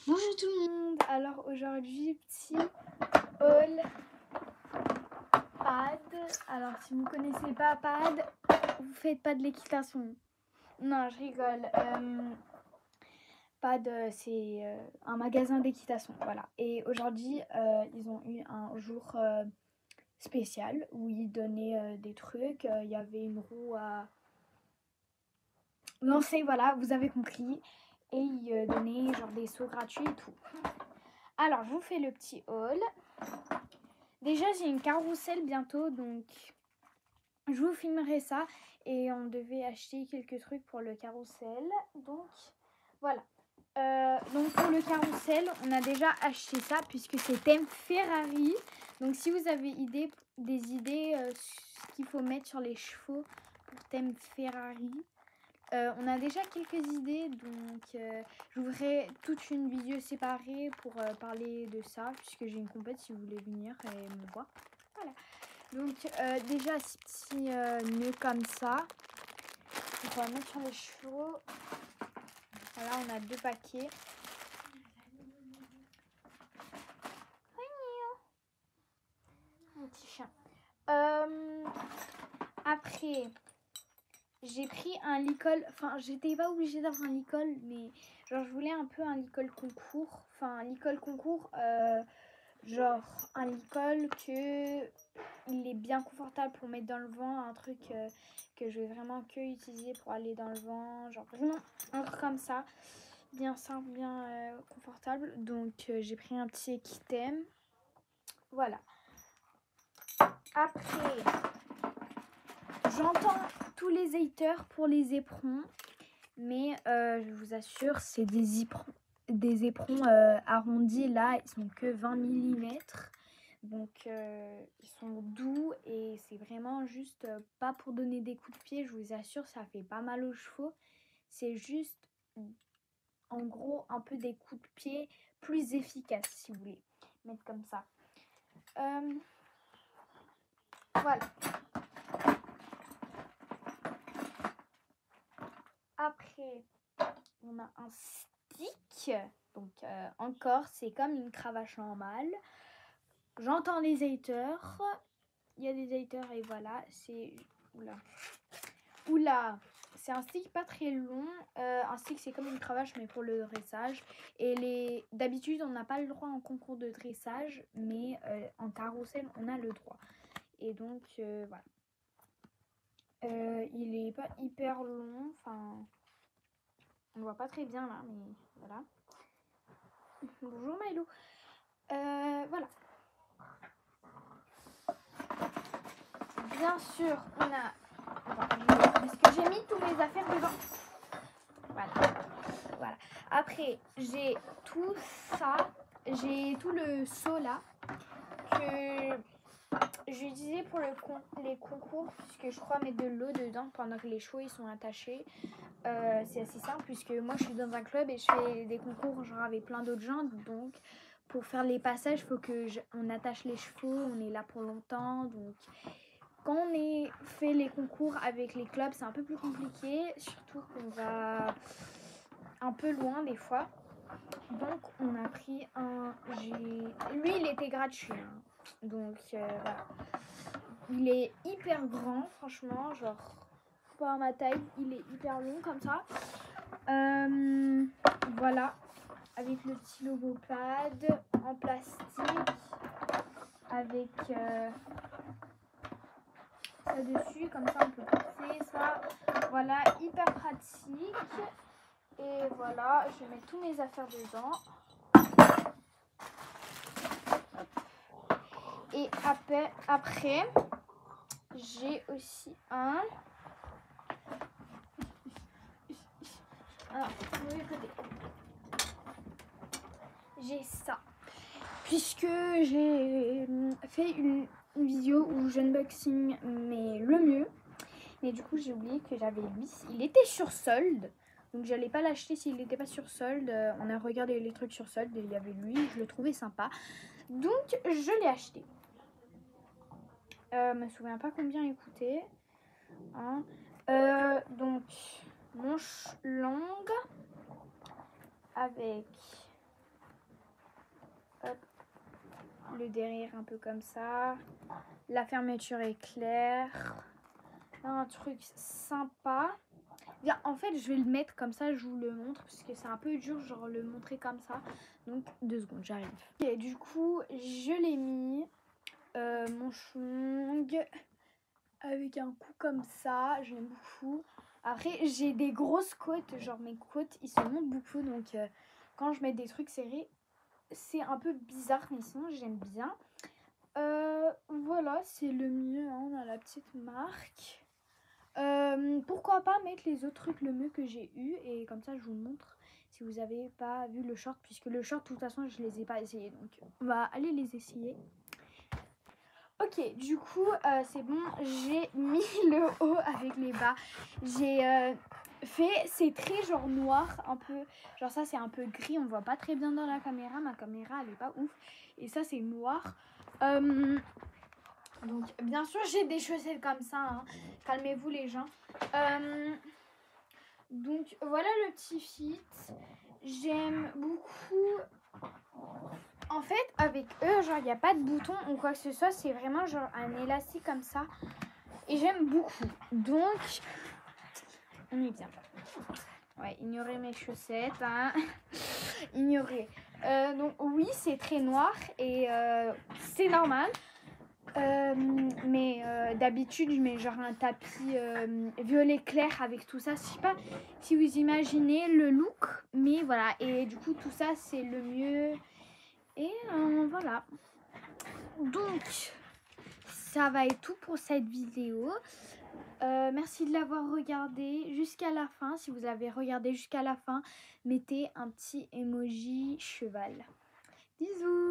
Bonjour tout le monde. Alors aujourd'hui, petit haul pad. Alors si vous ne connaissez pas pad, vous faites pas de l'équitation. Non, je rigole. Pad, c'est un magasin d'équitation. Voilà. Et aujourd'hui, ils ont eu un jour spécial où ils donnaient des trucs. Il y avait une roue à lancer, voilà, vous avez compris. Et ils donnaient genre des sauts gratuits et tout. Alors, je vous fais le petit haul. Déjà, j'ai une carrousel bientôt, donc je vous filmerai ça. Et on devait acheter quelques trucs pour le carrousel. Donc, voilà. Donc, pour le carrousel, on a déjà acheté ça puisque c'est thème Ferrari. Donc, si vous avez des idées ce qu'il faut mettre sur les chevaux pour thème Ferrari, on a déjà quelques idées, donc je vous ferai toute une vidéo séparée pour parler de ça, puisque j'ai une compète si vous voulez venir et me voir. Voilà. Donc déjà ces petits nœuds comme ça. Donc on va mettre sur les chevaux. Voilà, on a 2 paquets. Un petit chien. Après, j'ai pris un licol, enfin j'étais pas obligée d'avoir un licol, mais genre je voulais un peu un licol concours, enfin un licol concours, genre un licol que il est bien confortable pour mettre dans le vent, un truc que je vais vraiment que utiliser pour aller dans le vent, genre vraiment un truc comme ça, bien simple, bien confortable. Donc j'ai pris un petit Equitem, voilà. Après, j'entends tous les haters pour les éperons, mais je vous assure, c'est des éperons arrondis. Là, ils sont que 20 mm. Donc, ils sont doux et c'est vraiment juste pas pour donner des coups de pied. Je vous assure, ça fait pas mal aux chevaux. C'est juste, en gros, un peu des coups de pied plus efficaces, si vous voulez mettre comme ça. Voilà. Après, on a un stick. Donc, encore, c'est comme une cravache normale. J'entends les haters. Il y a des haters et voilà. C'est... Oula. C'est un stick pas très long. Un stick, c'est comme une cravache, mais pour le dressage. Et d'habitude, on n'a pas le droit en concours de dressage. Mais en carrousel, on a le droit. Et donc, voilà. Il est pas hyper long. Enfin... On ne voit pas très bien là, mais voilà. Bonjour Milo. Voilà. Bien sûr, on a... Parce que j'ai mis toutes mes affaires dedans. Voilà. Après, j'ai tout ça. J'ai tout le seau là. Que j'utilisais pour les concours. Puisque je crois mettre de l'eau dedans pendant que les chevaux ils sont attachés. C'est assez simple puisque moi je suis dans un club et je fais des concours genre avec plein d'autres gens. Donc pour faire les passages, il faut qu'on attache les chevaux. On est là pour longtemps. Donc... Quand on fait les concours avec les clubs, c'est un peu plus compliqué, surtout qu'on va un peu loin des fois. Donc on a pris un... Lui, il était gratuit. Hein. Donc voilà. Il est hyper grand, franchement, genre pas à ma taille. Il est hyper long comme ça. Voilà. Avec le petit logo pad en plastique. Avec... ça dessus, comme ça on peut pousser ça. Voilà, hyper pratique. Et voilà, je vais mettre tous mes affaires dedans. Et après j'ai aussi un... Alors, mauvais côté. J'ai ça. Puisque j'ai fait une vidéo où j'unboxing mais le mieux. Mais du coup, j'ai oublié que j'avais lui. Il était sur solde. Donc, j'allais pas l'acheter s'il n'était pas sur solde. On a regardé les trucs sur solde et il y avait lui. Je le trouvais sympa. Donc, je l'ai acheté. Je me souviens pas combien il coûtait. Hein. Donc, manche longue avec le derrière un peu comme ça. La fermeture est claire. Un truc sympa. Bien, en fait, je vais le mettre comme ça, je vous le montre, parce que c'est un peu dur, genre le montrer comme ça. Donc, 2 secondes, j'arrive. Et du coup, je l'ai mis, mon chewing, avec un coup comme ça, j'aime beaucoup. Après, j'ai des grosses côtes, genre mes côtes, ils se montent beaucoup, donc quand je mets des trucs serrés, c'est un peu bizarre, mais sinon, j'aime bien. Voilà, c'est le mieux, hein, on a la petite marque. Pourquoi pas mettre les autres trucs le mieux que j'ai eu et comme ça je vous montre si vous avez pas vu le short, puisque le short de toute façon je les ai pas essayés, donc on va aller les essayer. Ok, du coup c'est bon, j'ai mis le haut avec les bas, j'ai fait, c'est très genre noir un peu, genre ça c'est un peu gris, on voit pas très bien dans la caméra, ma caméra elle est pas ouf, et ça c'est noir. Donc, bien sûr, j'ai des chaussettes comme ça. Hein. Calmez-vous, les gens. Donc, voilà le petit fit. J'aime beaucoup. En fait, avec eux, genre, il n'y a pas de bouton ou quoi que ce soit. C'est vraiment genre un élastique comme ça. Et j'aime beaucoup. Donc, on est bien. Ouais, ignorez mes chaussettes. Hein. Ignorez. Donc, oui, c'est très noir et c'est normal. Mais d'habitude je mets genre un tapis violet clair avec tout ça. Je sais pas si vous imaginez le look, mais voilà, et du coup tout ça c'est le mieux et voilà, donc ça va être tout pour cette vidéo. Merci de l'avoir regardé jusqu'à la fin. Si vous avez regardé jusqu'à la fin, mettez un petit emoji cheval. Bisous.